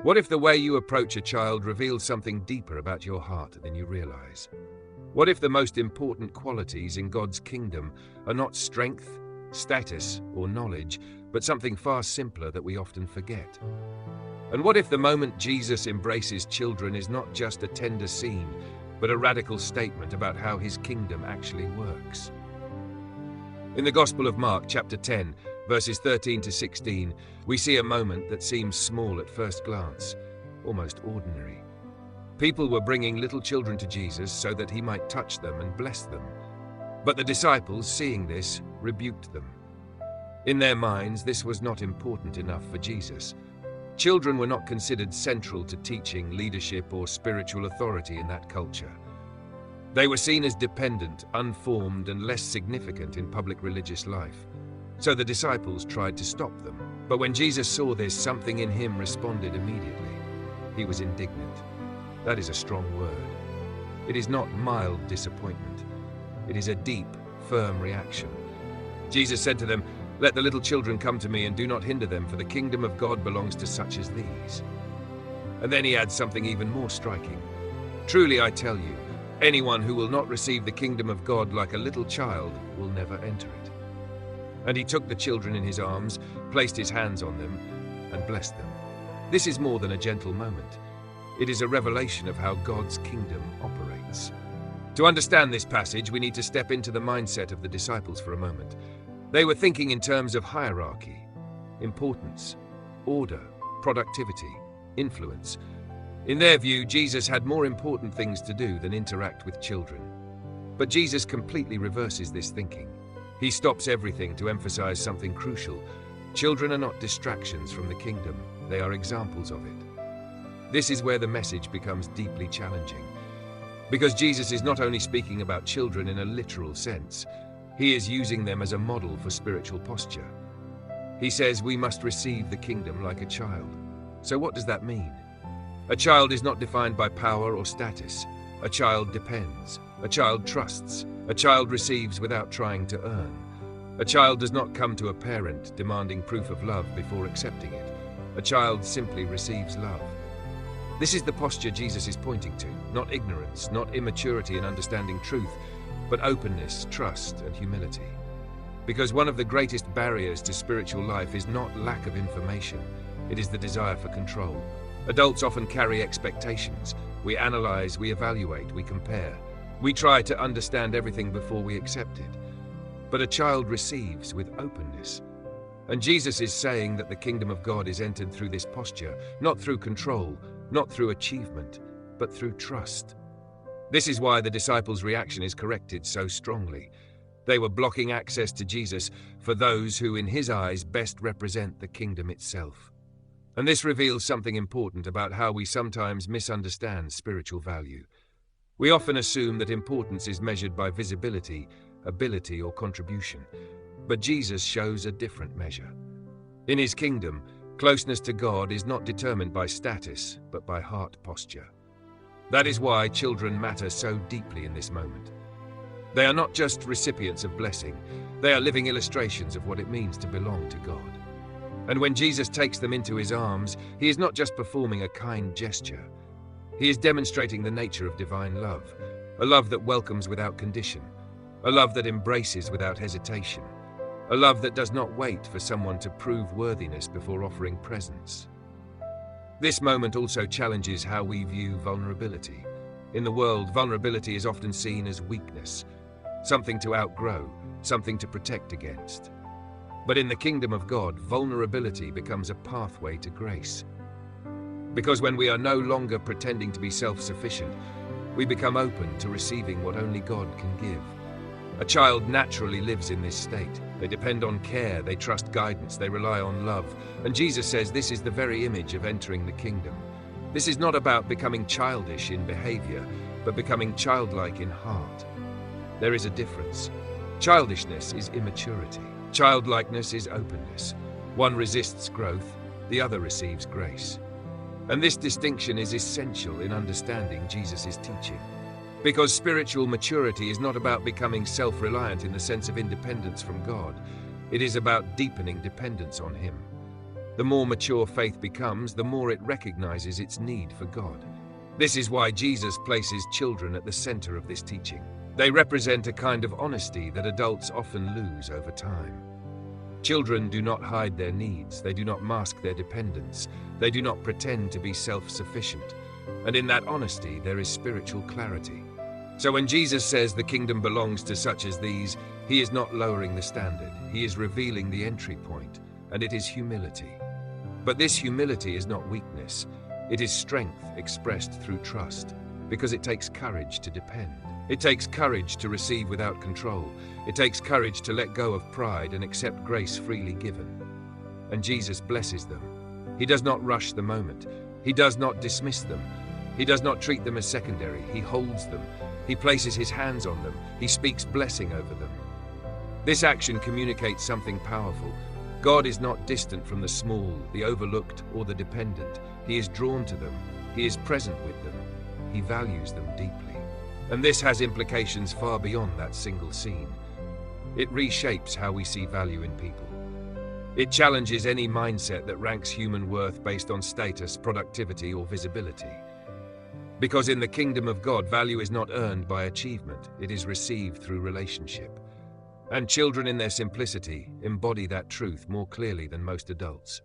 What if the way you approach a child reveals something deeper about your heart than you realize? What if the most important qualities in God's kingdom are not strength, status, or knowledge, but something far simpler that we often forget? And what if the moment Jesus embraces children is not just a tender scene, but a radical statement about how his kingdom actually works? In the Gospel of Mark, chapter 10, verses 13 to 16, we see a moment that seems small at first glance, almost ordinary. People were bringing little children to Jesus so that he might touch them and bless them. But the disciples, seeing this, rebuked them. In their minds, this was not important enough for Jesus. Children were not considered central to teaching, leadership, or spiritual authority in that culture. They were seen as dependent, unformed, and less significant in public religious life. So the disciples tried to stop them. But when Jesus saw this, something in him responded immediately. He was indignant. That is a strong word. It is not mild disappointment. It is a deep, firm reaction. Jesus said to them, "Let the little children come to me and do not hinder them, for the kingdom of God belongs to such as these." And then he adds something even more striking. "Truly I tell you, anyone who will not receive the kingdom of God like a little child will never enter it." And he took the children in his arms, placed his hands on them, and blessed them. This is more than a gentle moment. It is a revelation of how God's kingdom operates. To understand this passage, we need to step into the mindset of the disciples for a moment. They were thinking in terms of hierarchy, importance, order, productivity, influence. In their view, Jesus had more important things to do than interact with children. But Jesus completely reverses this thinking. He stops everything to emphasize something crucial. Children are not distractions from the kingdom, they are examples of it. This is where the message becomes deeply challenging. Because Jesus is not only speaking about children in a literal sense, he is using them as a model for spiritual posture. He says we must receive the kingdom like a child. So what does that mean? A child is not defined by power or status. A child depends. A child trusts. A child receives without trying to earn. A child does not come to a parent demanding proof of love before accepting it. A child simply receives love. This is the posture Jesus is pointing to, not ignorance, not immaturity in understanding truth, but openness, trust, and humility. Because one of the greatest barriers to spiritual life is not lack of information, it is the desire for control. Adults often carry expectations. We analyze, we evaluate, we compare. We try to understand everything before we accept it. But a child receives with openness. And Jesus is saying that the kingdom of God is entered through this posture, not through control, not through achievement, but through trust. This is why the disciples' reaction is corrected so strongly. They were blocking access to Jesus for those who, in his eyes, best represent the kingdom itself. And this reveals something important about how we sometimes misunderstand spiritual value. We often assume that importance is measured by visibility, ability, or contribution. But Jesus shows a different measure. In his kingdom, closeness to God is not determined by status, but by heart posture. That is why children matter so deeply in this moment. They are not just recipients of blessing, they are living illustrations of what it means to belong to God. And when Jesus takes them into his arms, he is not just performing a kind gesture. He is demonstrating the nature of divine love, a love that welcomes without condition, a love that embraces without hesitation, a love that does not wait for someone to prove worthiness before offering presence. This moment also challenges how we view vulnerability. In the world, vulnerability is often seen as weakness, something to outgrow, something to protect against. But in the kingdom of God, vulnerability becomes a pathway to grace. Because when we are no longer pretending to be self-sufficient, we become open to receiving what only God can give. A child naturally lives in this state. They depend on care, they trust guidance, they rely on love. And Jesus says this is the very image of entering the kingdom. This is not about becoming childish in behavior, but becoming childlike in heart. There is a difference. Childishness is immaturity. Childlikeness is openness. One resists growth, the other receives grace. And this distinction is essential in understanding Jesus' teaching. Because spiritual maturity is not about becoming self-reliant in the sense of independence from God. It is about deepening dependence on him. The more mature faith becomes, the more it recognizes its need for God. This is why Jesus places children at the center of this teaching. They represent a kind of honesty that adults often lose over time. Children do not hide their needs, they do not mask their dependence, they do not pretend to be self-sufficient. And in that honesty, there is spiritual clarity. So when Jesus says the kingdom belongs to such as these, he is not lowering the standard, he is revealing the entry point, and it is humility. But this humility is not weakness, it is strength expressed through trust, because it takes courage to depend. It takes courage to receive without control. It takes courage to let go of pride and accept grace freely given. And Jesus blesses them. He does not rush the moment. He does not dismiss them. He does not treat them as secondary. He holds them. He places his hands on them. He speaks blessing over them. This action communicates something powerful. God is not distant from the small, the overlooked, or the dependent. He is drawn to them. He is present with them. He values them deeply. And this has implications far beyond that single scene. It reshapes how we see value in people. It challenges any mindset that ranks human worth based on status, productivity, or visibility. Because in the kingdom of God, value is not earned by achievement, it is received through relationship. And children in their simplicity embody that truth more clearly than most adults.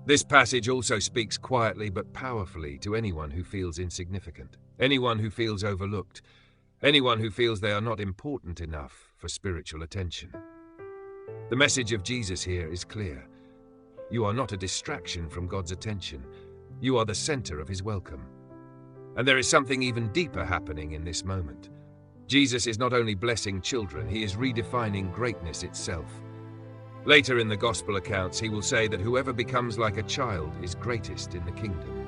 This passage also speaks quietly but powerfully to anyone who feels insignificant, anyone who feels overlooked, anyone who feels they are not important enough for spiritual attention. The message of Jesus here is clear. You are not a distraction from God's attention. You are the center of his welcome. And there is something even deeper happening in this moment. Jesus is not only blessing children, he is redefining greatness itself. Later in the gospel accounts, he will say that whoever becomes like a child is greatest in the kingdom.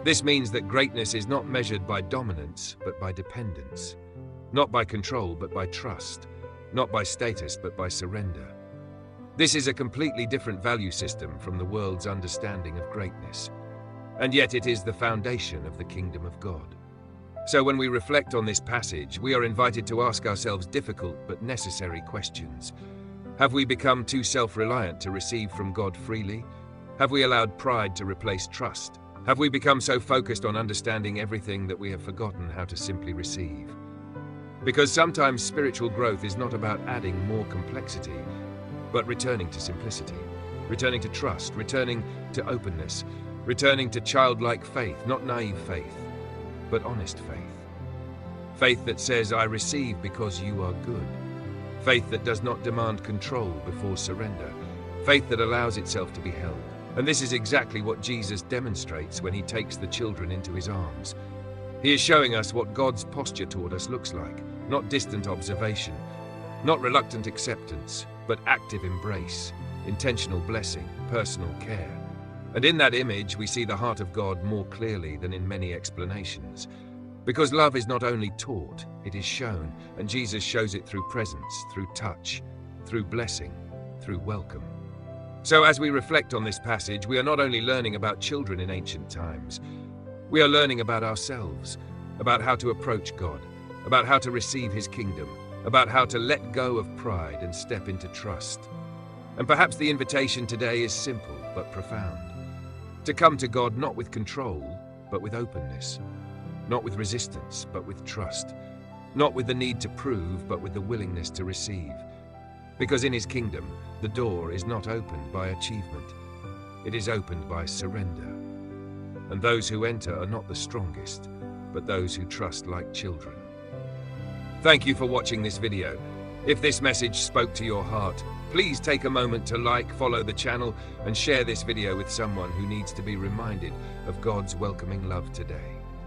This means that greatness is not measured by dominance, but by dependence. Not by control, but by trust. Not by status, but by surrender. This is a completely different value system from the world's understanding of greatness. And yet it is the foundation of the kingdom of God. So when we reflect on this passage, we are invited to ask ourselves difficult but necessary questions. Have we become too self-reliant to receive from God freely? Have we allowed pride to replace trust? Have we become so focused on understanding everything that we have forgotten how to simply receive? Because sometimes spiritual growth is not about adding more complexity, but returning to simplicity, returning to trust, returning to openness, returning to childlike faith, not naive faith, but honest faith. Faith that says, I receive because you are good. Faith that does not demand control before surrender. Faith that allows itself to be held. And this is exactly what Jesus demonstrates when he takes the children into his arms. He is showing us what God's posture toward us looks like, not distant observation, not reluctant acceptance, but active embrace, intentional blessing, personal care. And in that image, we see the heart of God more clearly than in many explanations. Because love is not only taught, it is shown, and Jesus shows it through presence, through touch, through blessing, through welcome. So as we reflect on this passage, we are not only learning about children in ancient times, we are learning about ourselves, about how to approach God, about how to receive his kingdom, about how to let go of pride and step into trust. And perhaps the invitation today is simple but profound. To come to God not with control, but with openness. Not with resistance, but with trust. Not with the need to prove, but with the willingness to receive. Because in his kingdom, the door is not opened by achievement. It is opened by surrender. And those who enter are not the strongest, but those who trust like children. Thank you for watching this video. If this message spoke to your heart, please take a moment to like, follow the channel, and share this video with someone who needs to be reminded of God's welcoming love today.